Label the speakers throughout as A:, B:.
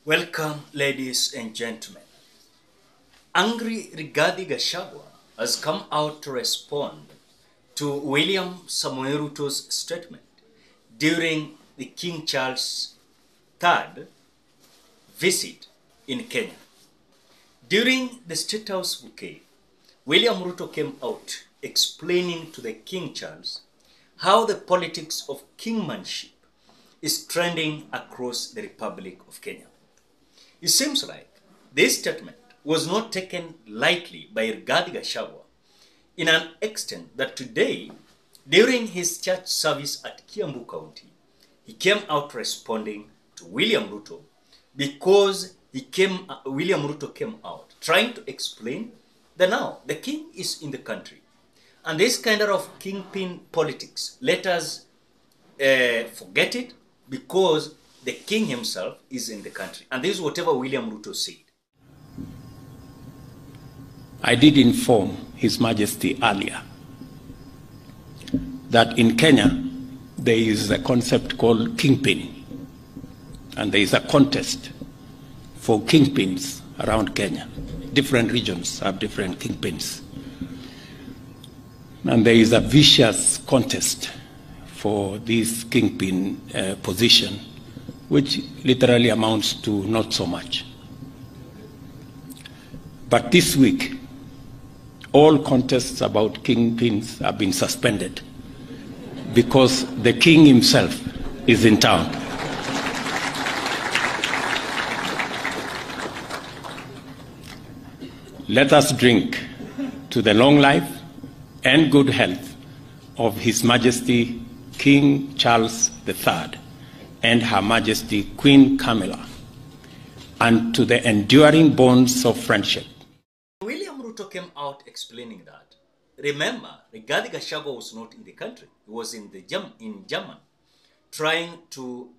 A: Welcome, ladies and gentlemen. Angry Rigathi Gachagua has come out to respond to William Samoei Ruto's statement during the King Charles III visit in Kenya. During the State House bouquet, William Ruto came out explaining to the King Charles how the politics of kingmanship is trending across the Republic of Kenya. It seems like this statement was not taken lightly by Rigathi Gachagua in an extent that today, during his church service at Kiambu County, he came out responding to William Ruto because William Ruto came out trying to explain that now the king is in the country. And this kind of kingpin politics, let us forget it because the king himself is in the country. And this is whatever William Ruto said.
B: I did inform His Majesty earlier that in Kenya there is a concept called kingpin, and there is a contest for kingpins around Kenya. Different regions have different kingpins. And there is a vicious contest for this kingpin position, which literally amounts to not so much. But this week, all contests about kingpins have been suspended because the king himself is in town. Let us drink to the long life and good health of His Majesty King Charles III and Her Majesty Queen Camilla, and to the enduring bonds of friendship.
A: William Ruto came out explaining that. Remember, Rigathi Gachagua was not in the country. He was in Germany, trying to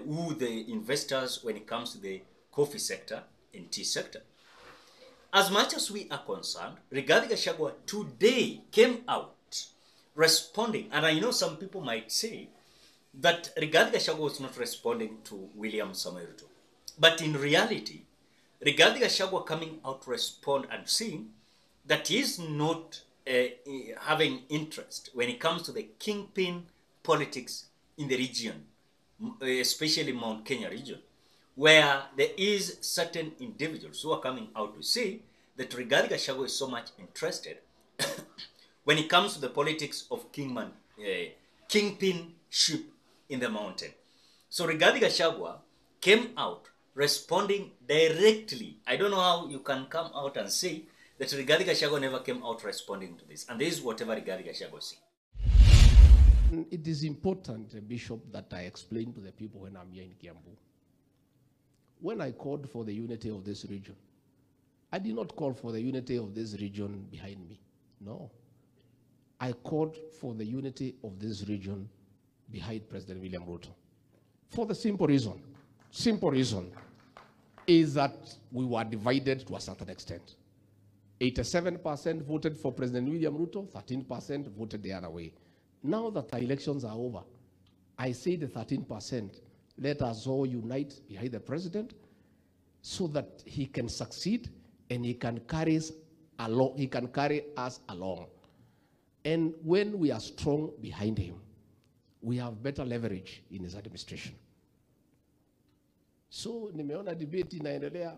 A: woo the investors when it comes to the coffee sector and tea sector. As much as we are concerned, Rigathi Gachagua today came out responding, and I know some people might say that Rigathi Gachagua was not responding to William Samoei Ruto. But in reality, Rigathi Gachagua coming out to respond and saying that he is not having interest when it comes to the kingpin politics in the region, especially Mount Kenya region, where there is certain individuals who are coming out to say that Rigathi Gachagua is so much interested when it comes to the politics of kingpinship in the mountain. So Rigathi Gachagua came out responding directly. I don't know how you can come out and say that Rigathi Gachagua never came out responding to this. And this is whatever Rigathi Gachagua said.
C: It is important, Bishop, that I explain to the people when I'm here in Kiambu. When I called for the unity of this region, I did not call for the unity of this region behind me. No. I called for the unity of this region behind President William Ruto. For the simple reason is that we were divided to a certain extent. 87% voted for President William Ruto, 13% voted the other way. Now that the elections are over, I say the 13%, let us all unite behind the president so that he can succeed and he can carry us along. And when we are strong behind him, we have better leverage in his administration. So nimeona debate inaendelea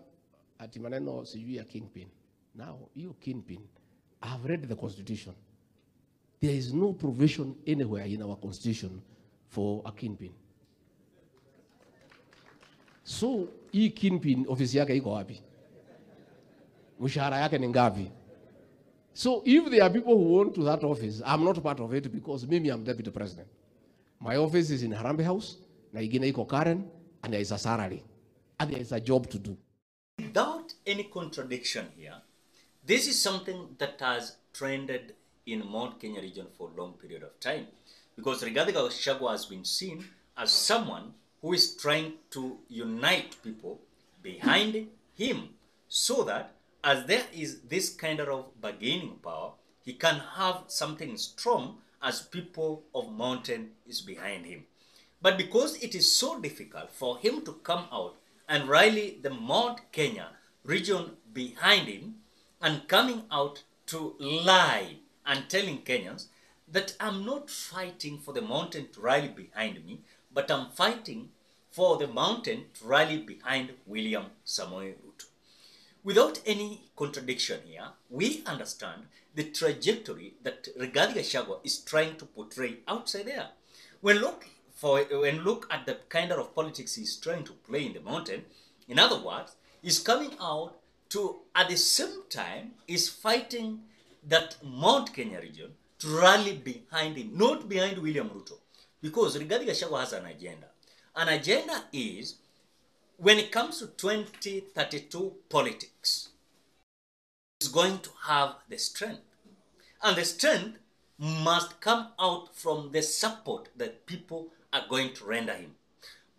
C: ati maneno sijui ya kingpin. Now, you kingpin, I have read the constitution. There is no provision anywhere in our constitution for a kingpin. So, hii kingpin ofisi yake iko wapi? Mshahara yake ni ngapi? So, if there are people who want to that office, I'm not part of it because maybe I'm deputy president. My office is in Harambee House, na igine iko Karen, and there is a salary, and there is a job to do.
A: Without any contradiction here, this is something that has trended in Mount Kenya region for a long period of time, because Rigathi Gachagua has been seen as someone who is trying to unite people behind him so that as there is this kind of bargaining power, he can have something strong as people of mountain is behind him. But because it is so difficult for him to come out and rally the Mount Kenya region behind him and coming out to lie and telling Kenyans that I'm not fighting for the mountain to rally behind me, but I'm fighting for the mountain to rally behind William Samoei Ruto. Without any contradiction here, we understand the trajectory that Rigathi Gachagua is trying to portray outside there. When look at the kind of politics he's trying to play in the mountain, in other words, he's coming out to, at the same time, is fighting that Mount Kenya region to rally behind him, not behind William Ruto. Because Rigathi Gachagua has an agenda. An agenda is, when it comes to 2032 politics, he's going to have the strength. And the strength must come out from the support that people are going to render him.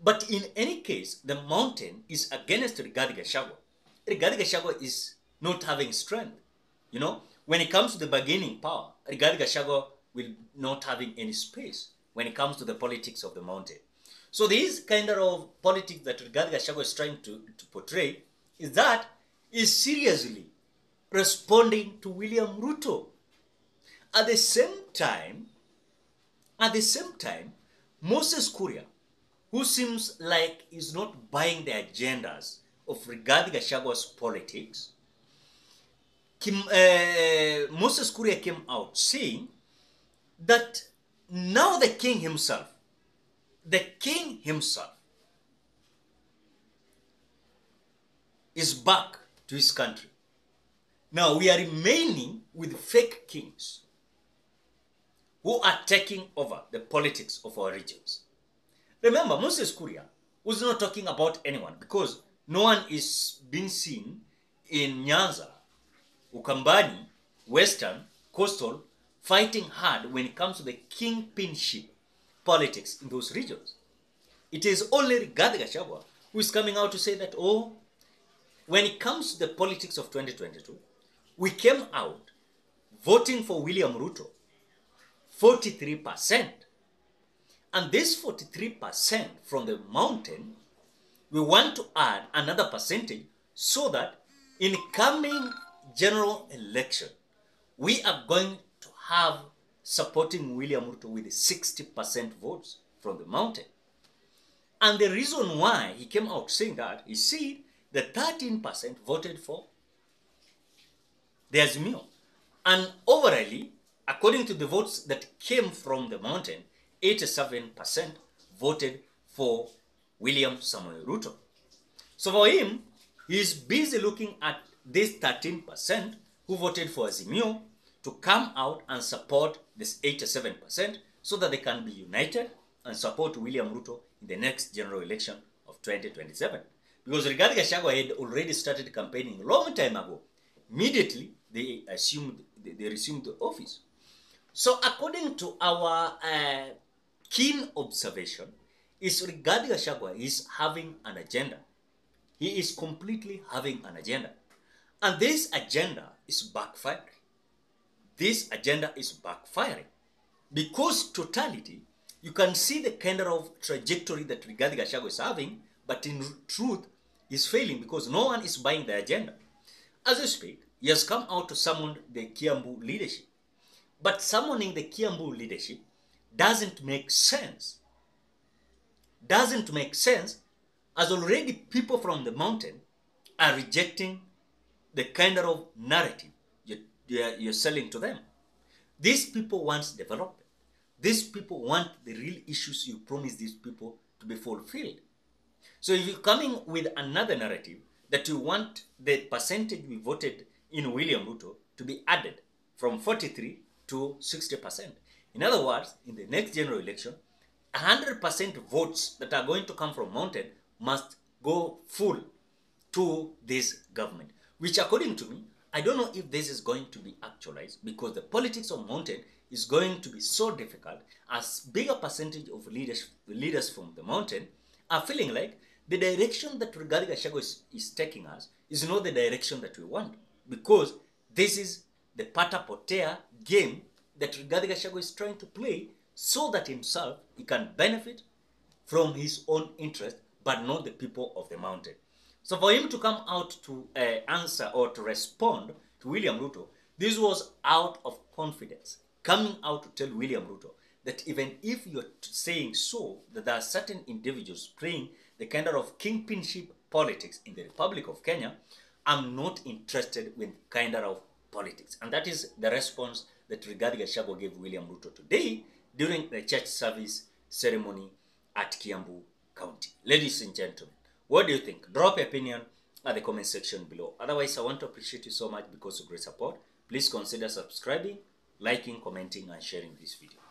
A: But in any case, the mountain is against Rigathi Gachagua. Rigathi Gachagua is not having strength. You know, when it comes to the bargaining power, Rigathi Gachagua will not having any space when it comes to the politics of the mountain. So this kind of politics that Rigathi Gachagua is trying to portray is seriously responding to William Ruto. At the same time, Moses Kuria, who seems like is not buying the agendas of Rigathi Gachagua's politics, Moses Kuria came out saying that now the king himself is back to his country. Now we are remaining with fake kings who are taking over the politics of our regions. Remember, Moses Kuria was not talking about anyone because no one is being seen in Nyanza, Ukambani, Western, Coastal, fighting hard when it comes to the kingpinship politics in those regions. It is only Rigathi Gachagua who is coming out to say that, oh, when it comes to the politics of 2022, we came out voting for William Ruto, 43%. And this 43% from the mountain, we want to add another percentage so that in coming general election, we are going to have supporting William Ruto with 60% votes from the mountain. And the reason why he came out saying that, he said that 13% voted for the Azimio. And overall, according to the votes that came from the mountain, 87% voted for William Samoei Ruto. So for him, he is busy looking at this 13% who voted for Azimio to come out and support this 87% so that they can be united and support William Ruto in the next general election of 2027. Because Rigathi Gachagua had already started campaigning a long time ago. Immediately, they resumed the office. So according to our keen observation, is Rigathi Gachagua is having an agenda. He is completely having an agenda. And this agenda is backfiring. This agenda is backfiring. Because totality, you can see the kind of trajectory that Rigathi Gachagua is having, but in truth, is failing because no one is buying the agenda. As we speak, he has come out to summon the Kiambu leadership. But summoning the Kiambu leadership doesn't make sense. Doesn't make sense as already people from the mountain are rejecting the kind of narrative you're selling to them. These people want development. These people want the real issues you promise these people to be fulfilled. So if you're coming with another narrative that you want the percentage we voted in William Ruto to be added from 43 to 60%. In other words, in the next general election, 100% votes that are going to come from mountain must go full to this government. Which according to me, I don't know if this is going to be actualized because the politics of mountain is going to be so difficult as bigger percentage of leaders from the mountain are feeling like the direction that Rigathi Gachagua is taking us is not the direction that we want. Because this is the pata potea game that Rigathi Gachagua is trying to play so that himself, he can benefit from his own interest, but not the people of the mountain. So for him to come out to answer or to respond to William Ruto, this was out of confidence, coming out to tell William Ruto that even if you're saying so, that there are certain individuals playing the kind of kingpinship politics in the Republic of Kenya, I'm not interested with kind of politics. And that is the response that Rigathi Gachagua gave William Ruto today during the church service ceremony at Kiambu County. Ladies and gentlemen, what do you think? Drop your opinion at the comment section below. Otherwise, I want to appreciate you so much because of great support. Please consider subscribing, liking, commenting, and sharing this video.